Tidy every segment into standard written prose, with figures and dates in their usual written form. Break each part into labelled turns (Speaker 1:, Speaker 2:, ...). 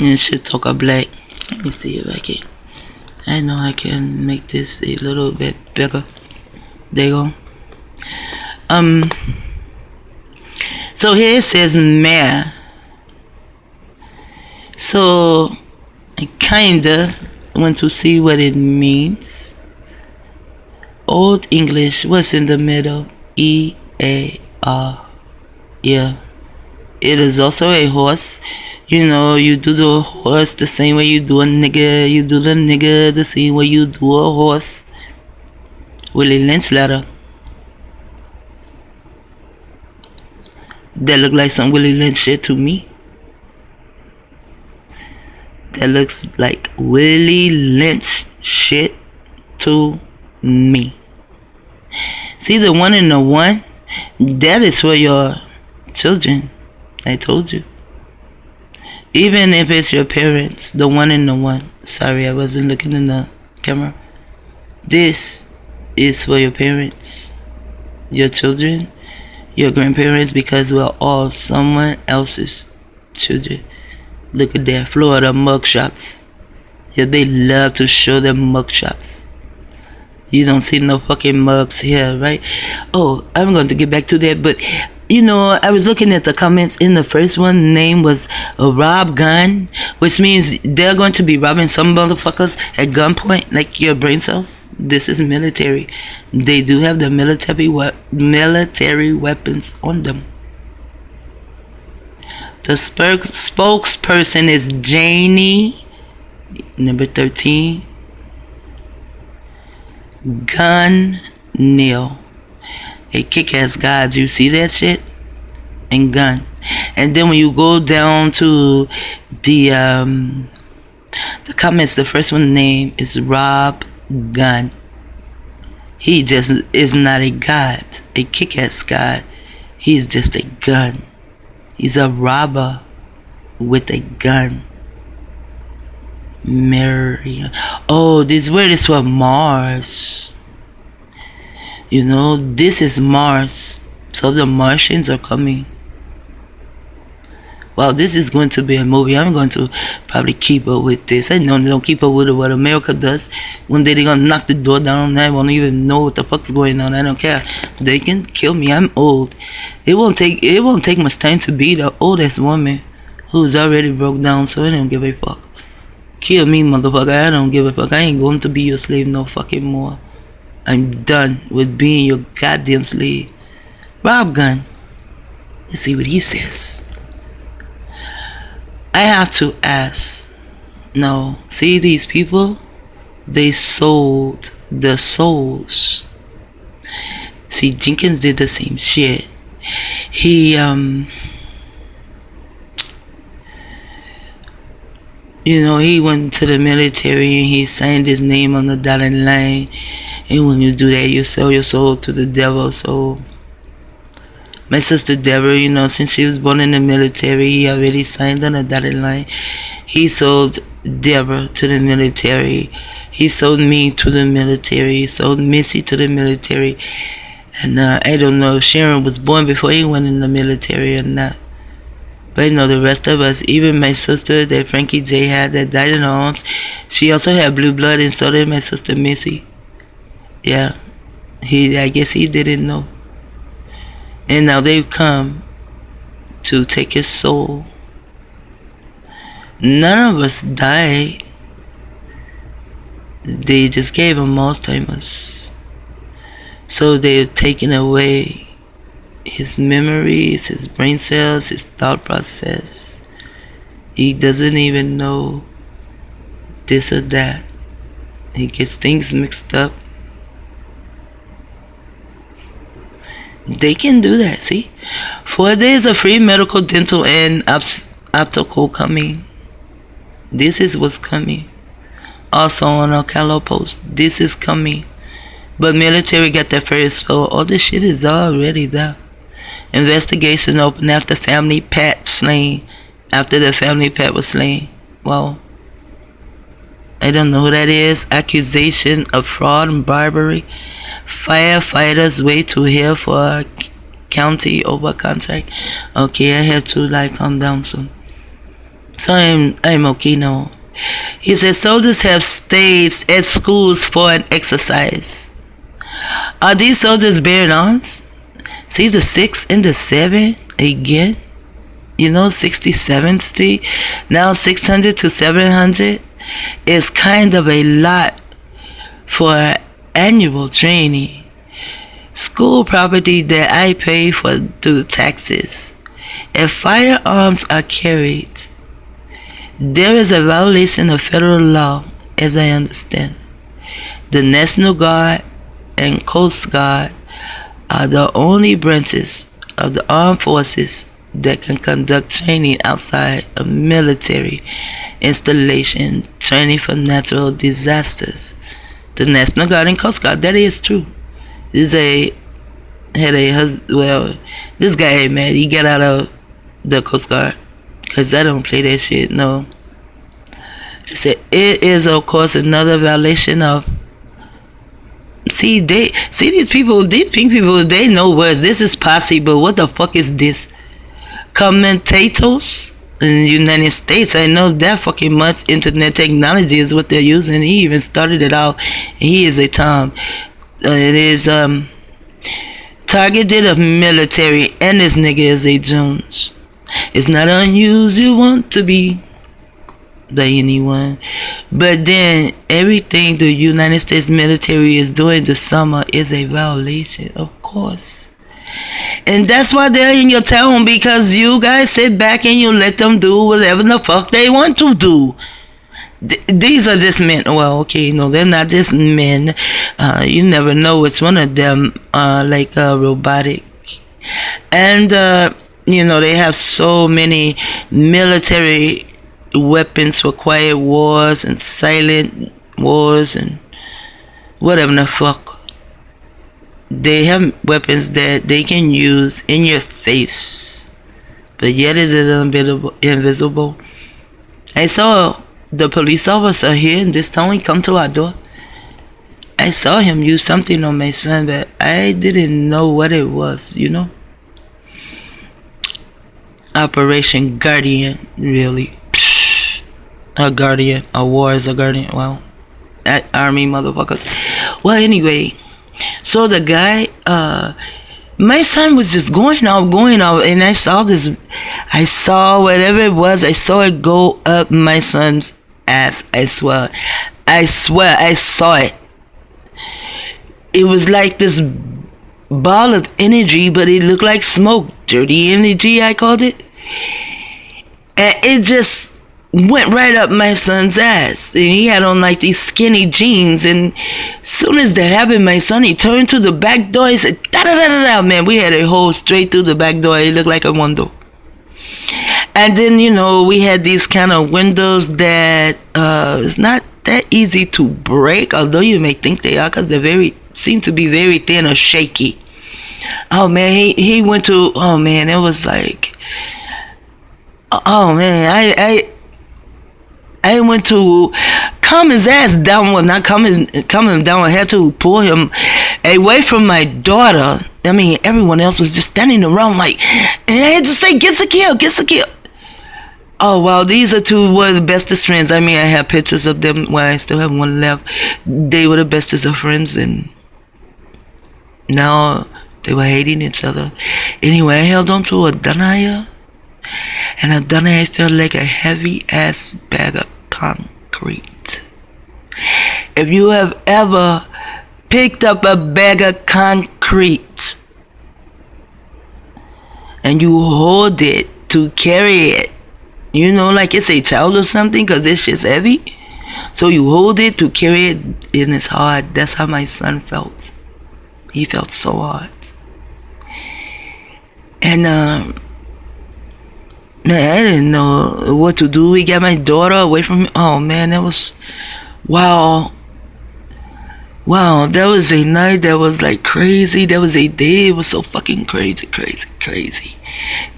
Speaker 1: and shit talk a black. Let me see if I can. I know I can make this a little bit bigger. There you go. So here it says mare. So I kinda want to see what it means. Old English, what's in the middle? E-A-R. Yeah. It is also a horse. You know, you do the horse the same way you do a nigga. You do the nigga the same way you do a horse. Willie Lynch letter. That look like some Willie Lynch shit to me. That looks like Willie Lynch shit to me. See the one and the one? That is for your children. I told you. Even if it's your parents, the one and the one. Sorry, I wasn't looking in the camera. This is for your parents, your children, your grandparents, because we're all someone else's children. Look at that, Florida mugshots. Yeah, they love to show their mugshots. You don't see no fucking mugs here, right? Oh, I'm going to get back to that, but you know, I was looking at the comments. In the first one, name was a rob gun, which means they're going to be robbing some motherfuckers at gunpoint, like your brain cells. This is military. They do have the military weapons on them. The spokesperson is Janie, number 13. Gun Neil. A kick-ass god. You see that shit? And gun. And then when you go down to the comments, the first one name is Rob Gun. He just is not a god, a kick-ass god. He's just a gun. He's a robber with a gun. Mary. Oh, this word is for Mars. You know, this is Mars. So the Martians are coming. Wow, this is going to be a movie. I'm going to probably keep up with this. I know they don't keep up with what America does. One day they're going to knock the door down. I won't even know what the fuck's going on. I don't care. They can kill me. I'm old. It won't take much time to be the oldest woman who's already broke down, so I don't give a fuck. Kill me, motherfucker. I don't give a fuck. I ain't going to be your slave no fucking more. I'm done with being your goddamn slave. Rob Gun. Let's see what he says. I have to ask. No. See these people? They sold their souls. See, Jenkins did the same shit. He, you know, he went to the military and he signed his name on the dotted line. And when you do that, you sell your soul to the devil. So, my sister Deborah, you know, since she was born in the military, he already signed on the dotted line. He sold Deborah to the military. He sold me to the military. He sold Missy to the military. And I don't know if Sharon was born before he went in the military or not. But I know the rest of us, even my sister that Frankie J had that died in her arms, she also had blue blood, and so did my sister Missy. Yeah, I guess he didn't know. And now they've come to take his soul. None of us died. They just gave him Alzheimer's. So they've taken away his memories, his brain cells, his thought process. He doesn't even know this or that. He gets things mixed up. They can do that, see? 4 days of free medical, dental, and optical coming. This is what's coming. Also on Ocala Post, this is coming. But military got there first, so all this shit is already there. Investigation open after family pet slain. After the family pet was slain. Well, I don't know who that is. Accusation of fraud and bribery. Firefighters wait to hear for a county over contract. Okay, I have to calm down some. So I'm okay now. He said soldiers have stayed at schools for an exercise. Are these soldiers bearing arms? See the 6 and the 7 again? 67th Street, now 600 to 700 is kind of a lot for annual training. School property that I pay for through taxes. If firearms are carried, there is a violation of federal law, as I understand. The National Guard and Coast Guard are the only branches of the armed forces that can conduct training outside of military installation, training for natural disasters. The National Guard and Coast Guard, that is true. This guy ain't mad. He got out of the Coast Guard because I don't play that shit. No. It is of course another violation of. These pink people, they know words. This is possible. What the fuck is this? Commentators in the United States, I know that fucking much. Internet technology is what they're using. He even started it out. He is a Tom. It is targeted of military, and this nigga is a Jones. It's not unusual to be by anyone, but then everything the United States military is doing this summer is a violation, of course. And that's why they're in your town, because you guys sit back and you let them do whatever the fuck they want to do. These are just men. Well, okay, no, they're not just men. You never know which one of them robotic. And they have so many military weapons for quiet wars and silent wars and whatever the fuck. They have weapons that they can use in your face, but yet is it invisible. I saw the police officer here in this town. He come to our door. I saw him use something on my son, but I didn't know what it was. Operation Guardian, really. A guardian, a war is a guardian. Well, army motherfuckers. Well, anyway, so the guy, my son was just going out, and I saw whatever it was. I saw it go up my son's ass. I swear, I saw it. It was like this ball of energy, but it looked like smoke. Dirty energy, I called it. And it just went right up my son's ass. And he had on like these skinny jeans. And as soon as that happened, my son, he turned to the back door. He said, da-da-da-da-da. Man, we had a hole straight through the back door. It looked like a window. And then, we had these kind of windows that it's not that easy to break, although you may think they are, because they seem to be very thin or shaky. Oh man, he went to, oh man, it was like, oh man, I went to calm his ass down. Well, not calm him down. I had to pull him away from my daughter. I mean, everyone else was just standing around and I had to say, get secure. Oh, wow, these are two were the bestest friends. I mean, I have pictures of them where I still have one left. They were the bestest of friends, and now they were hating each other. Anyway, I held on to a Danaya, and a Danaya felt like a heavy-ass bag of concrete. If you have ever picked up a bag of concrete and you hold it to carry it, like it's a child or something, because this shit's heavy. So you hold it to carry it, and it's hard. That's how my son felt. He felt so hard. And, man, I didn't know what to do. We got my daughter away from me. Oh, man, that was, wow. Wow, that was a night that was like crazy. That was a day. It was so fucking crazy.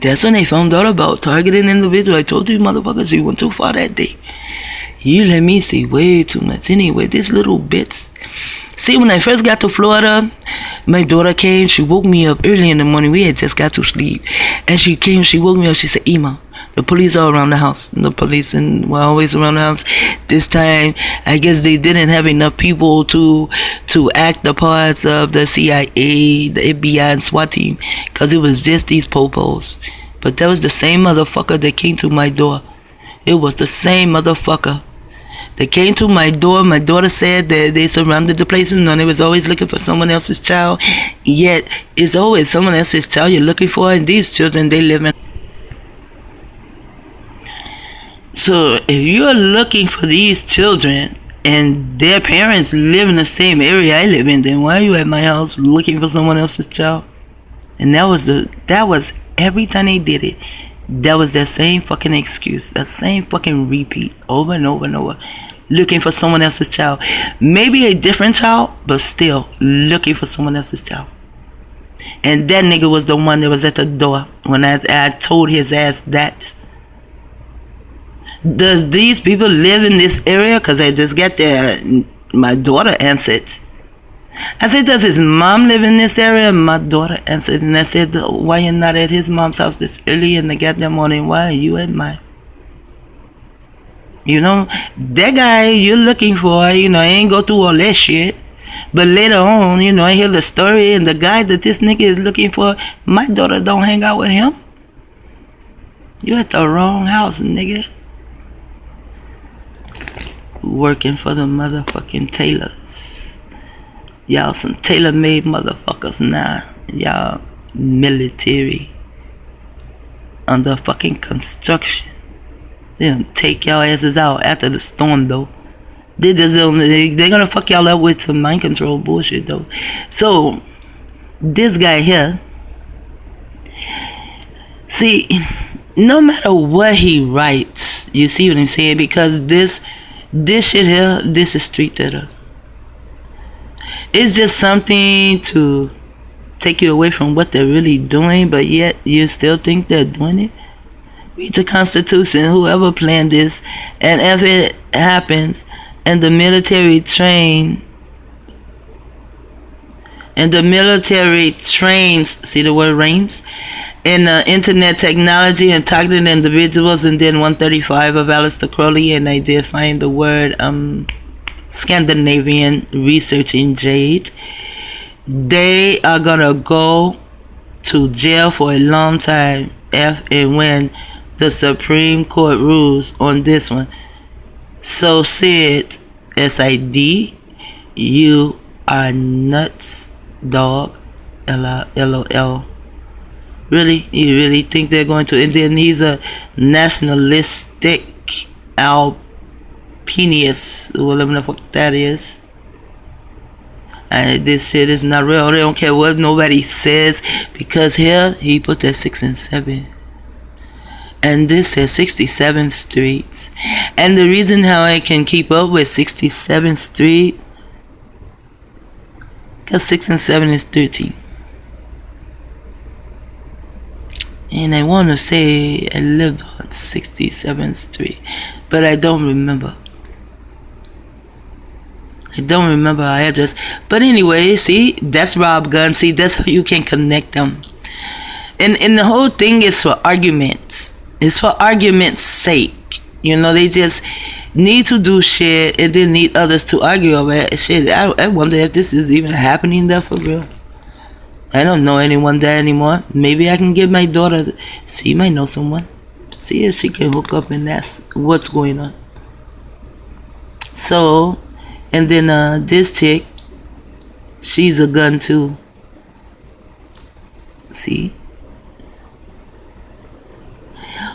Speaker 1: That's when they found out about targeting individual. I told you motherfuckers, we went too far that day. You let me see way too much. Anyway, these little bits. See, when I first got to Florida, my daughter came. She woke me up early in the morning. We had just got to sleep. And she came, she woke me up. She said, Ima, The police are around the house. The police were always around the house. This time, I guess they didn't have enough people to act the parts of the CIA, the FBI, and SWAT team, because it was just these popos. But that was the same motherfucker that came to my door. It was the same motherfucker. They came to my door. My daughter said that they surrounded the place and they was always looking for someone else's child. Yet, it's always someone else's child you're looking for, and these children, they live in. So, if you're looking for these children and their parents live in the same area I live in, then why are you at my house looking for someone else's child? And that was every time they did it. That was their same fucking excuse, that same fucking repeat over and over and over. Looking for someone else's child. Maybe a different child, but still looking for someone else's child. And that nigga was the one that was at the door when I told his ass that. Does these people live in this area? Because I just got there. My daughter answered. I said, does his mom live in this area? My daughter answered, and I said, why you not at his mom's house this early in the goddamn morning? Why are you at mine? You know, that guy you're looking for, I ain't go through all that shit. But later on, I hear the story, and the guy that this nigga is looking for, my daughter don't hang out with him. You at the wrong house, nigga. Working for the motherfucking tailors. Y'all some tailor-made motherfuckers now. Y'all military under fucking construction. They'll take y'all asses out after the storm, though. They're gonna fuck y'all up with some mind control bullshit, though. So, this guy here, see, no matter what he writes, you see what I'm saying? Because this shit here, this is street theater. It's just something to take you away from what they're really doing, but yet you still think they're doing it. Read the Constitution, whoever planned this, and if it happens, and the military trains, see the word reigns, in internet technology and targeted individuals, and then 135 of Aleister Crowley, and I did find the word Scandinavian researching jade. They are gonna go to jail for a long time if and when the Supreme Court rules on this one. So Sid, SID, you are nuts, dog. LOL. Really? You really think they're going to? And then he's a nationalistic Alpinius, whatever the fuck that is. And this shit is not real. They don't care what nobody says, because here he put that 6 and 7. And this says 67th Street. And the reason how I can keep up with 67th Street, because 6 and 7 is 13. And I want to say I lived on 67th Street, but I don't remember. I don't remember our address. But anyway, see, that's Rob Gun. See, that's how you can connect them. And the whole thing is for arguments. It's for argument's sake. They just need to do shit and they need others to argue about shit. I wonder if this is even happening there for real. I don't know anyone there anymore. Maybe I can get my daughter. She might know someone. See if she can hook up and ask what's going on. So, and then this chick, she's a gun too. See?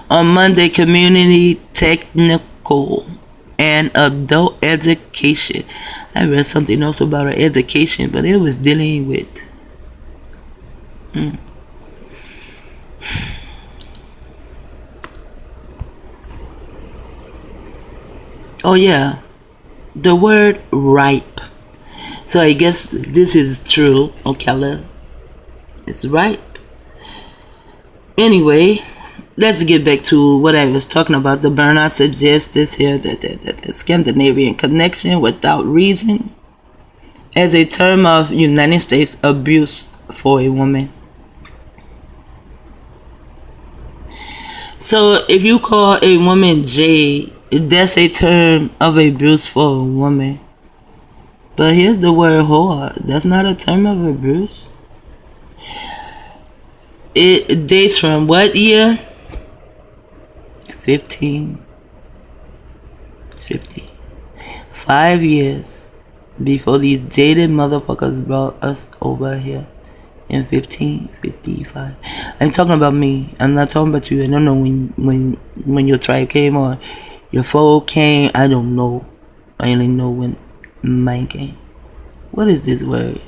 Speaker 1: On Monday, community technical and adult education. I read something else about her education, but it was dealing with oh yeah, the word ripe. So I guess this is true. Okay, it's ripe. Anyway, let's get back to what I was talking about. The burnout suggests this here, that the Scandinavian connection without reason as a term of United States abuse for a woman. So if you call a woman jade, that's a term of abuse for a woman. But here's the word whore. That's not a term of abuse. It dates from what year? 1550. 5 years before these jaded motherfuckers brought us over here in 1555. I'm talking about me. I'm not talking about you. I don't know when your tribe came or your foe came. I don't know. I only know when mine came. What is this word?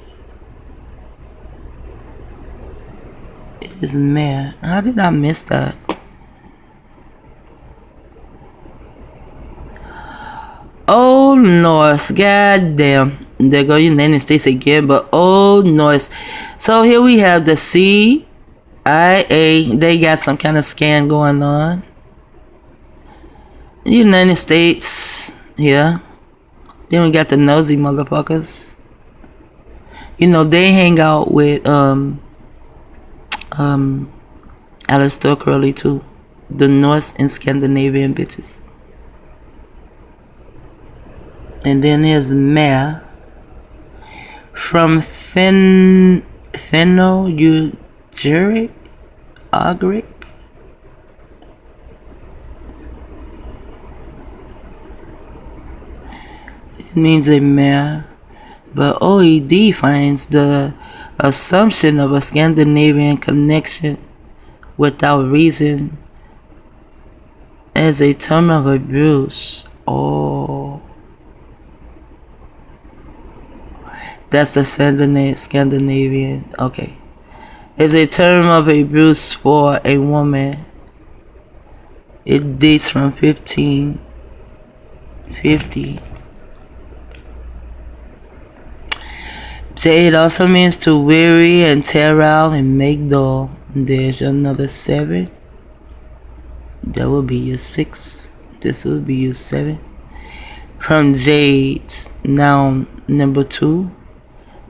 Speaker 1: It is mare. How did I miss that? Old Norse, goddamn. There go United States again, but Old Norse. So here we have the CIA. They got some kind of scan going on. United States here. Then we got the nosy motherfuckers. You know, they hang out with Aleister Crowley too. The Norse and Scandinavian bitches. And then there's Mare from Ugric. It means a mare, but OED finds the assumption of a Scandinavian connection without reason as a term of abuse. Oh. That's the Scandinavian. Okay. It's a term of abuse for a woman. It dates from 1550. Jade also means to weary and tear out and make dull. There's another 7. That will be your 6. This will be your 7. From jade, noun number 2.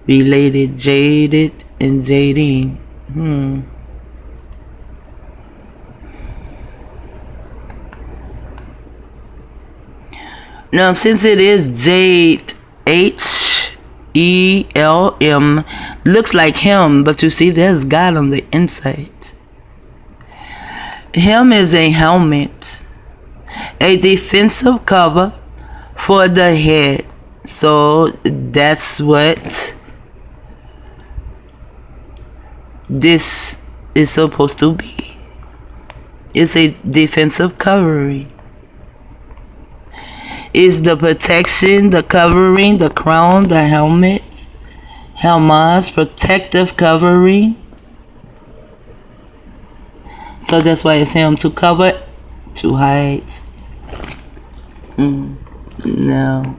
Speaker 1: Related, jaded, and jading. Now, since it is jade, HELM, looks like him, but you see, there's God on the inside. Helm is a helmet, a defensive cover for the head. So that's what this is supposed to be. It's a defensive covering. It's the protection, the covering, the crown, the helmet, helmas, protective covering. So that's why it's him, to cover, to hide. Now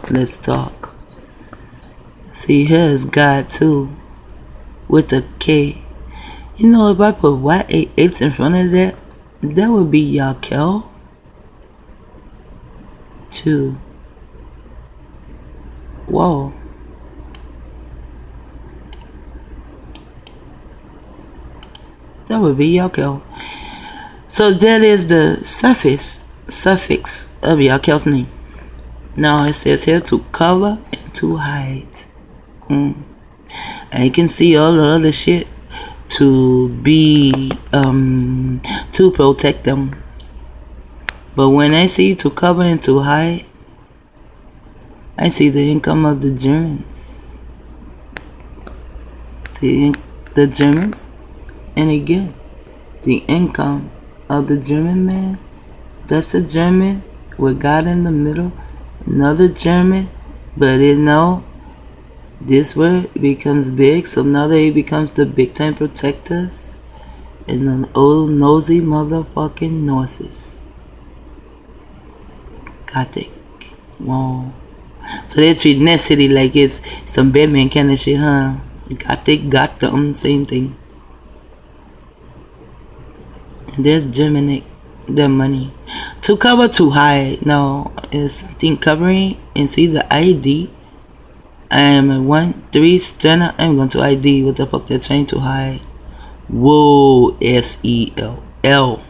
Speaker 1: let's talk. See, here is God too, with a K. You know, if I put Y-A-H in front of that, that would be Yakel. 2. Whoa. That would be Yakel. So that is the suffix of Yakel's name. Now it says here to cover and to hide. And you can see all the other shit to be to protect them. But when I see to cover and to hide, I see the income of the Germans. The Germans, and again, the income of the German man. That's a German with God in the middle. Another German, but this word becomes big, so now they becomes the big time protectors and the old nosy motherfucking Norses. Gothic. Wow. So they treat that city like it's some Batman kind of shit, huh? Gothic, Gotham, same thing. And there's Germanic, their money. To cover, to hide. Now, is something covering, and see the ID. I am a 1-3 stunner. I'm going to ID. What the fuck they're trying to hide? Whoa, SELL.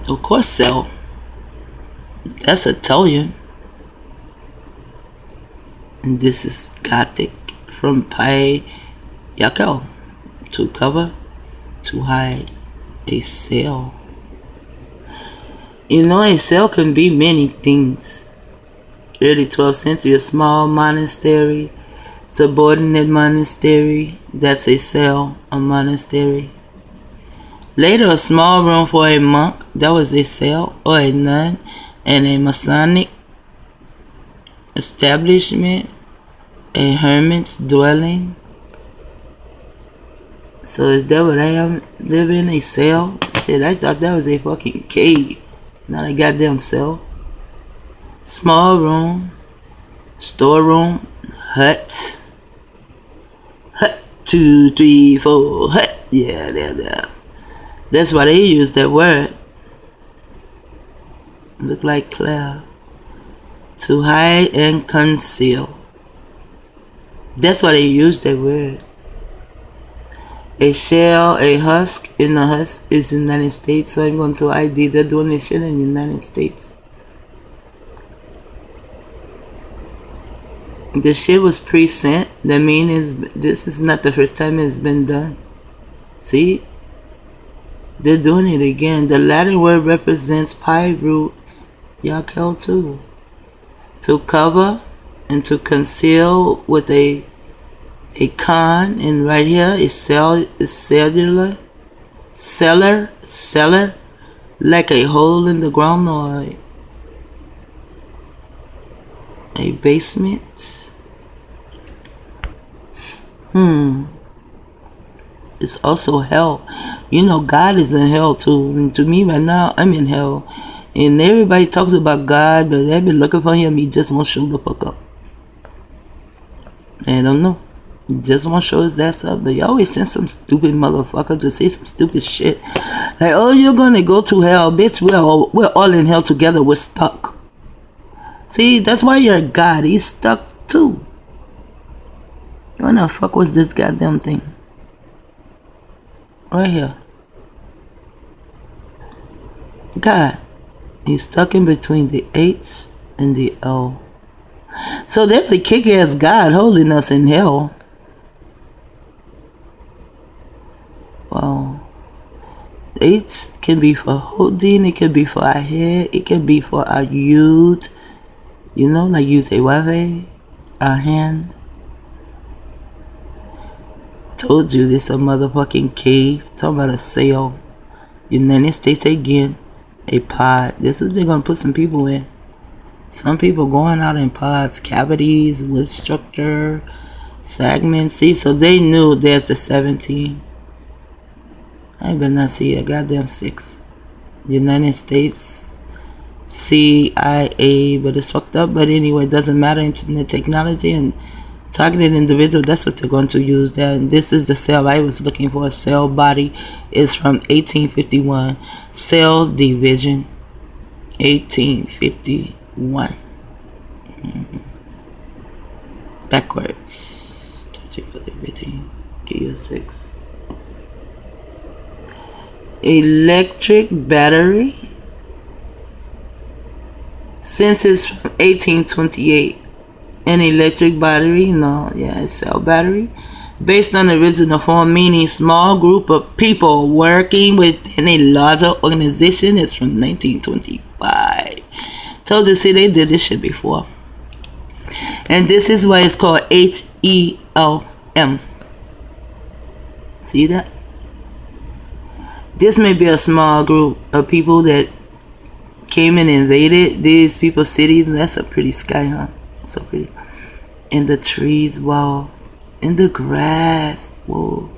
Speaker 1: Of course, cell. That's Italian. And this is Gothic from Pi Yakel. To cover, to hide, a cell. You know, a cell can be many things. Early 12th century, a small monastery, subordinate monastery, that's a cell, a monastery. Later, a small room for a monk, that was a cell, or a nun, and a Masonic establishment, a hermit's dwelling. So is that what I am living in, a cell? Shit, I thought that was a fucking cave, not a goddamn cell. Small room, storeroom, hut. Hut, 2, 3, 4, hut. Yeah, there. That's why they use that word. Look like cloud. To hide and conceal. That's why they use that word. A shell, a husk. In the husk is United States. So I'm going to ID. They're doing this shit in the United States. The shit was pre-sent. That means this is not the first time it's been done. See? They're doing it again. The Latin word represents pi root Yakel too. To cover and to conceal with a con, and right here is cellular, cellar, like a hole in the ground or a basement. It's also hell. You know, God is in hell too. And to me right now, I'm in hell. And everybody talks about God, but they've been looking for him. He just won't show the fuck up. I don't know. He just won't show his ass up. But you always send some stupid motherfucker to say some stupid shit. Like, oh, you're gonna go to hell. Bitch, we're all in hell together. We're stuck. See, that's why you're God. He's stuck too. What the fuck was this goddamn thing? Right here. God. He's stuck in between the H and the O. So there's a kick-ass God holding us in hell. Wow. H can be for holding. It can be for our head. It can be for our youth. You know, like use a wave, our hand. Told you this a motherfucking cave. Talking about a cell. United States again. A pod. This is what they're gonna put some people in. Some people going out in pods, cavities, wood structure, segments. See, so they knew there's the 17. I better not see a goddamn 6. United States, CIA, but it's fucked up. But anyway, it doesn't matter. Internet technology and targeted individual, that's what they're going to use there. And this is the cell I was looking for. Cell body is from 1851. Cell division, 1851. Backwards. 13, give you a 6. Electric battery. Since it's from 1828. An electric battery, no, yeah, it's cell battery, based on the original form, meaning small group of people working within a larger organization. It's from 1925. Told you, see, they did this shit before. And this is why it's called HELM. See that? This may be a small group of people that came and invaded these people's city. That's a pretty sky, huh? So pretty. In the trees, wow. In the grass, whoa.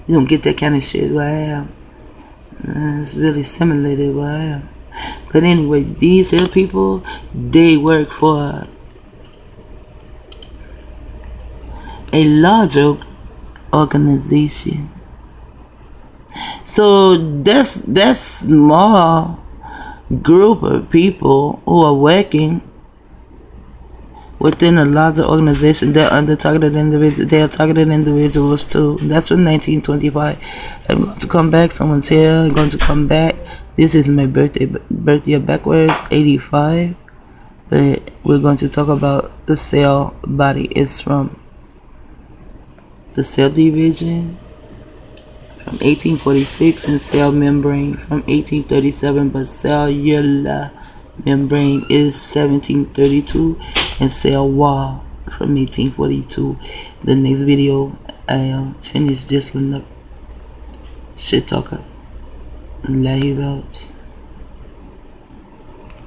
Speaker 1: You don't get that kind of shit where I am. It's really simulated where I am. But anyway, these here people, they work for a larger organization. So that's small group of people who are working within a larger organization. They are targeted individuals too. That's from 1925. I'm going to come back. Someone's here. I'm going to come back. This is my birthday backwards, 85. But we're going to talk about the cell body. It's from the cell division from 1846 and cell membrane from 1837, but cellular membrane is 1732 and cell wall from 1842. The next video I finish this one up. Shit talker. Love you,